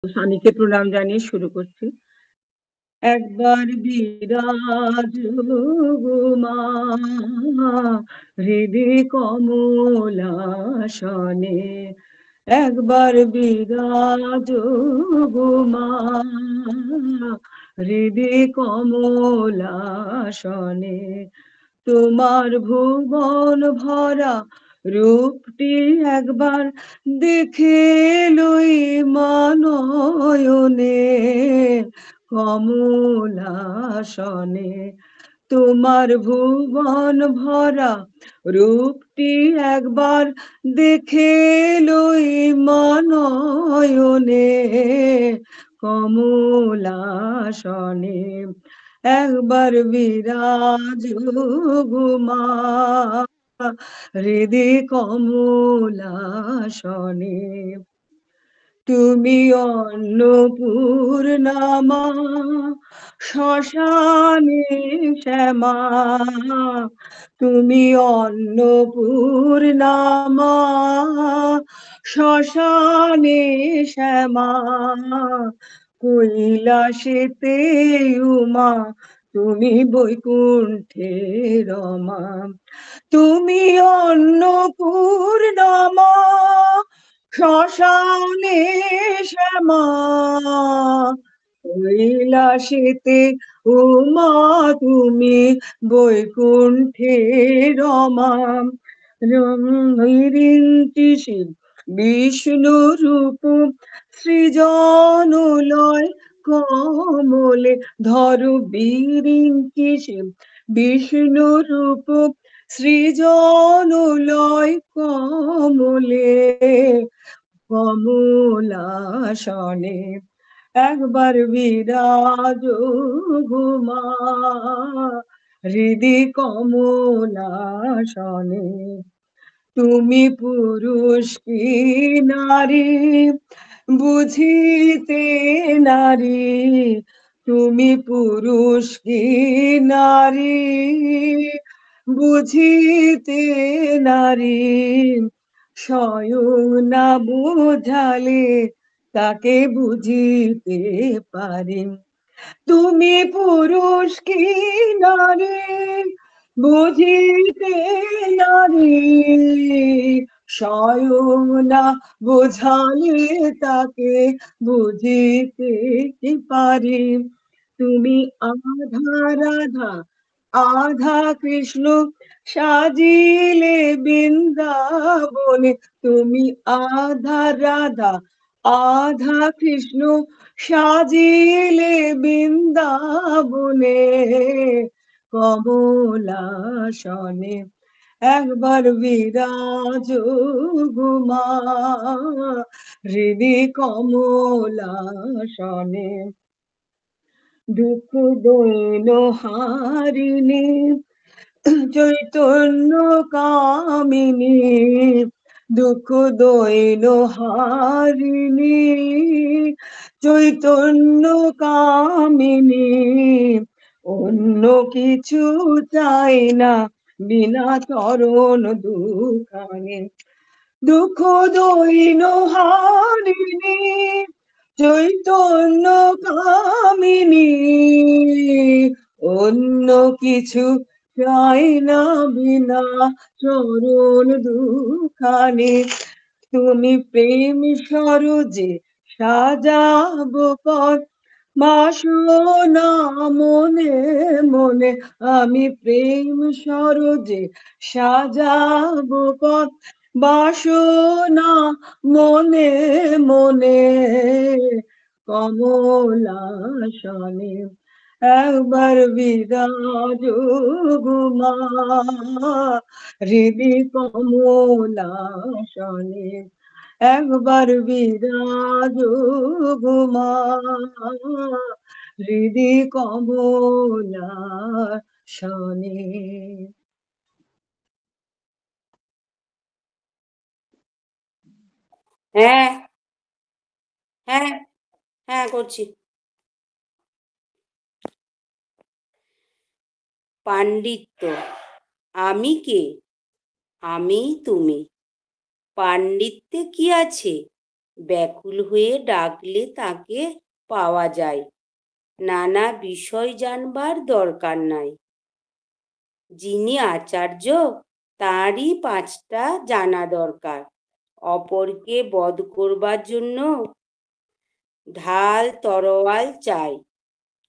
স্বামীকে প্রণাম জানিয়ে শুরু করছি। একবার বিরাজ মা হৃদি কমলাসনে, একবার বিরাজ মা হৃদি কমলাসনে। তোমার ভুবন ভরা রূপটি একবার দেখে লই মানয়নে কমলাসনে। তোমার ভুবন ভরা রূপটি একবার দেখে লই মানয়নে কমলাসনে। একবার বিরাজ মা হৃদি কমলাসনে। তুমি অন্নপূর্ণা মা শ্মশানে শ্যামা, তুমি অন্নপূর্ণা মা শ্মশানে শ্যামা, কৈলাসেতে উমা তুমি বৈকুণ্ঠে রমা। তুমি অন্নপূর্ণা মা শ্মশানে শ্যামা, কৈলাসেতে উমা তুমি বৈকুণ্ঠে রমা। ঋন্তিষি বিষ্ণু রূপ সৃজনলয় কমলে ধরু বিরিঞ্চিসি বিষ্ণু রূপ সৃজনলয় কমলে কমলাসনে। একবার বিরাজ মা হৃদি কমলাসনে। তুমি পুরুষ কি নারী বুঝিতে নারী, তুমি পুরুষ কি নারী বুঝিতে নারী, স্বয়ং না বুঝালে তাকে বুঝিতে পারি। তুমি পুরুষ কি নারী বুঝিতে নারী, স্বয়ং না বোঝালে তাকে বুঝিতে পারি। তুমি আধা রাধা আধা কৃষ্ণ সাজিলে বৃন্দাবনে, তুমি আধা রাধা আধা কৃষ্ণ সাজিলে বৃন্দাবনে কমলাসনে। একবার বিরাজ মা হৃদি কমলাসনে। দুঃখ দৈন হারিণী চৈতন্য কামিনী, দুঃখ দৈন হারিণী চৈতন্য কামিনী, অন্য কিছু চাই না বিনা চরণ দুখানি। দুঃখ দৈন হারিণী চৈতন্য কামিনী, অন্য কিছু চাই না বিনা চরণ দুখানি। তুমি প্রেম সরোজে সাজাবো পথ বাসনা মনে মনে, আমি প্রেম সরোজে সাজাবো পথ বাসনা মনে মনে কমলাসনে। একবার বিরাজ মা হৃদি কমলাসনে। একবার বিরাজ মা হৃদি কমলাসনে। হ্যাঁ হ্যাঁ হ্যাঁ করছি। পাণ্ডিত্য। আমি কে? আমি তুমি। পাণ্ডিত্যে কি আছে? ব্যাকুল হয়ে ডাকলে তাকে পাওয়া যায়। নানা বিষয় জানবার দরকার নাই। যিনি আচার্য তাঁরই 5টা জানা দরকার। অপরকে বধ করবার জন্য ঢাল তরোয়াল চাই,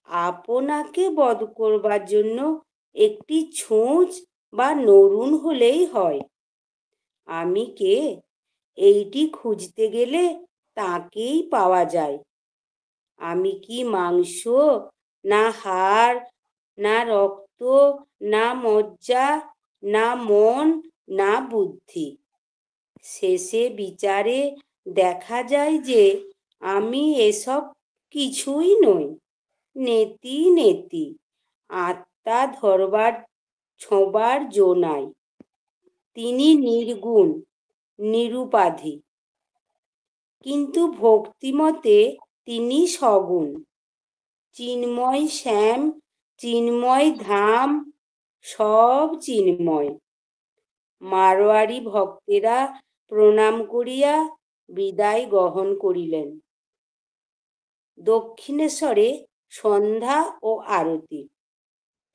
আপনাকে বধ করবার জন্য একটি ছুঁচ বা নরুন হলেই হয়। আমি কে এইটি খুঁজতে গেলে তাকেই পাওয়া যায়। আমি কি মাংস, না হাড়, না রক্ত, না মজ্জা, না মন, না বুদ্ধি? শেষে বিচারে দেখা যায় যে আমি এসব কিছুই নই। নেতি নেতি, আত্মা ধরবার ছোঁবার জো নাই। তিনি নির্গুণ, নিরুপাধি, কিন্তু ভক্তিমতে তিনি সগুণ। চিন্ময় শ্যাম, চিন্ময় ধাম, সব চিন্ময়। মারোয়ারি ভক্তেরা প্রণাম করিয়া বিদায় গ্রহণ করিলেন। দক্ষিণেশ্বরে সন্ধ্যা ও আরতি।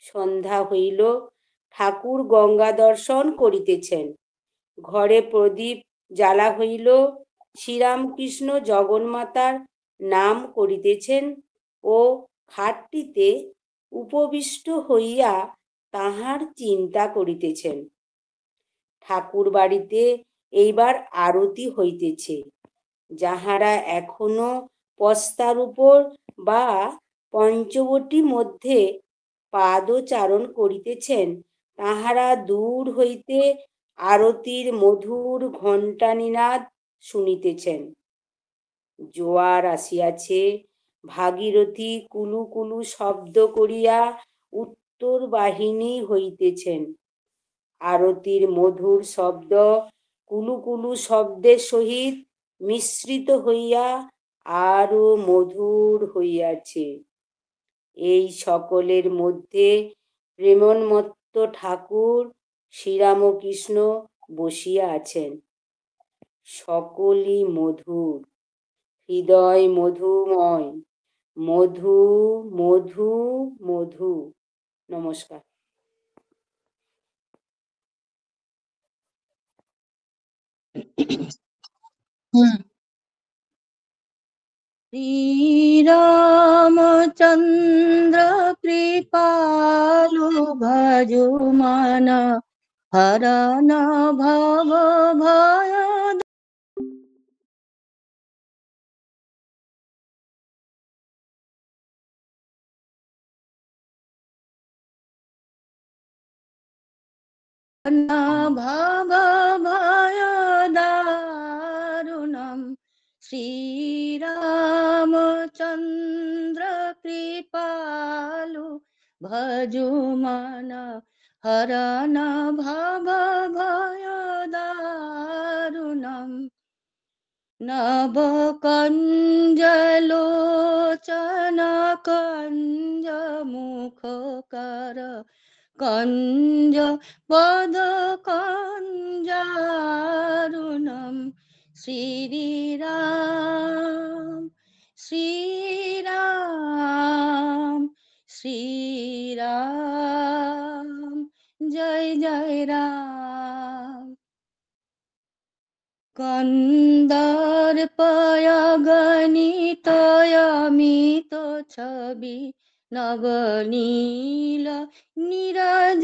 সন্ধ্যা হইল, ঠাকুর গঙ্গা দর্শন করিতেছেন। ঘরে প্রদীপ জ্বালা হইল, শ্রীরামকৃষ্ণ জগন্মাতার নাম করিতেছেন ও খাটটিতে উপবিষ্ট হইয়া তাহার চিন্তা করিতেছেন। ঠাকুর বাড়িতে এইবার আরতি হইতেছে। যাহারা এখনো পস্তার উপর বা পঞ্চবটী মধ্যে পাদচারণ করিতেছেন, তাহারা দূর হইতে আরতির মধুর ঘণ্টানিনাদ শুনিতেছেন। জোয়ার আসিয়াছে, ভাগীরথী কুলু কুলু শব্দ করিয়া উত্তর বাহিনী হইতেছেন। আরতির মধুর শব্দ কুলু কুলু শব্দের সহিত মিশ্রিত হইয়া আরো মধুর হইয়াছে। এই সকলের মধ্যে প্রেমোন্মত্ত ঠাকুর শ্রীরামকৃষ্ণ বসিয়া আছেন। সকলই মধুর, হৃদয় মধুময়, মধু মধু মধু। নমস্কার। श्रीरामचन्द्र कृपालु भजो मन हरन भव भय भव भय दारुणम् श्रीरामचन्द्र कृपालु भजो मन हरन भव भय दारुणम् नवकञ्जलोचन कञ्जमुखकर कञ्ज पदकञ्जारुणं श्रीराम श्रीराम श्रीराम जय जय राम। कन्दर्पयगणितयमित छवि नवनील नीरजसुन्दरं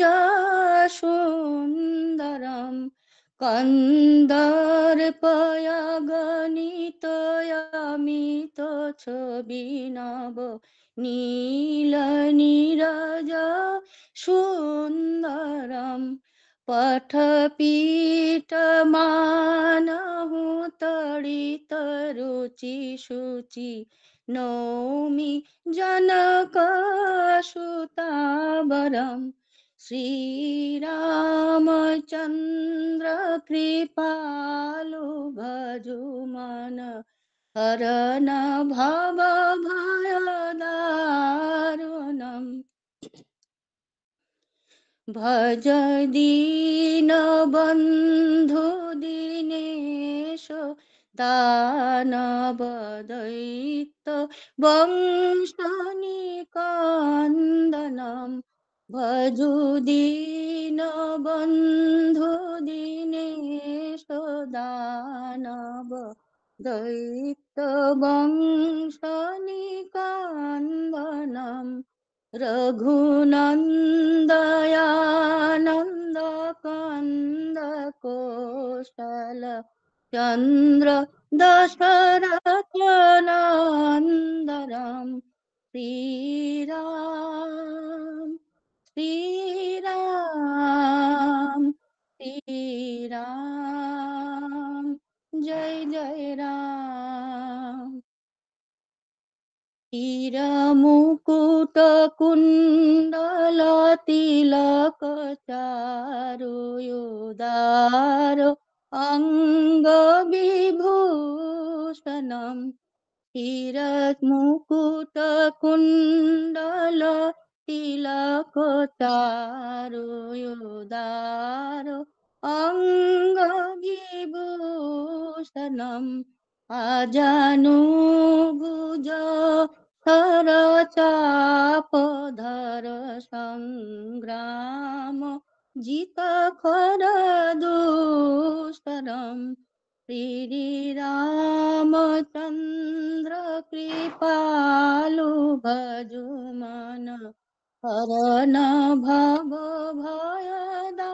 कन्दर्पयगणितयमित छवि नवनील नीरजसुन्दरम् पठपीठमानहु तडितरुचि शुचि नौमि जनकसुतावरं श्रीरामचन्द्र कृपालु भजो मन हरन भव भय दारुणम् भज दीनबन्धु दीनेश दानवदैत्य वंशनिकन्दनं भजुदीनबन्धु दीनेश दानव दैत्यवंशनिकन्दनं रघुनन्दयानन्दकन्दकोशल चन्द्र दशरथनन्दनं श्रीराम श्रीराम श्रीराम जय जय राम। चिरमुकुटकुण्डलतिलकचारुयोदार अङ्गविभूषणम् तिलकचारुयोदार अङ्गविभूषणम् अजानुभुज धरचापधर सङ्ग्राम जितखरदूषरम् श्रीरामचन्द्र कृपालु भजुमन हरन भव भयदारुणम्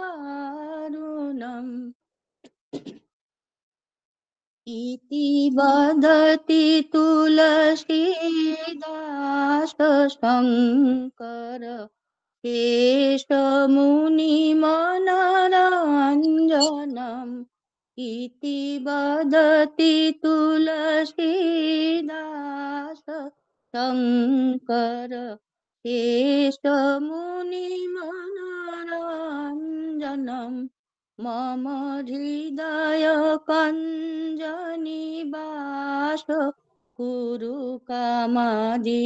इति वदति तुलसीदास शङ्कर शेषमुनिमनरञ्जनम् इति वदति तुलसीदास शङ्कर शेषमुनिमनरञ्जनम् मम हृदयकञ्जनिवास कुरु कामादि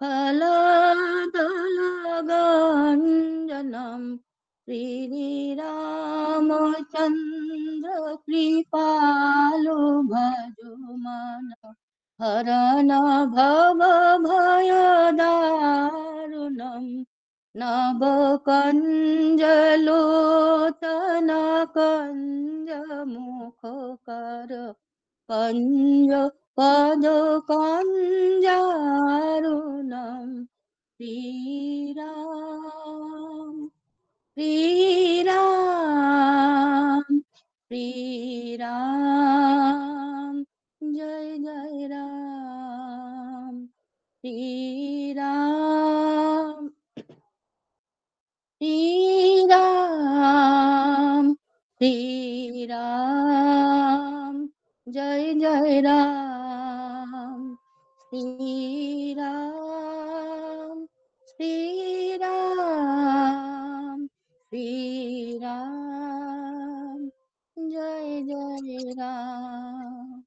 फलदलगञ्जनम् श्रीरामचन्द्र कृपालु भजुमन हरन भव भयदारुणम् नवकञ्जलोचन कञ्जमुखकर कञ्ज पदकञ्जारुणम् श्रीराम श्रीराम श्रीराम जय जय राम श्रीराम श्रीराम श्रीराम जय जय राम श्रीराम श्रीराम श्रीराम जय जय राम।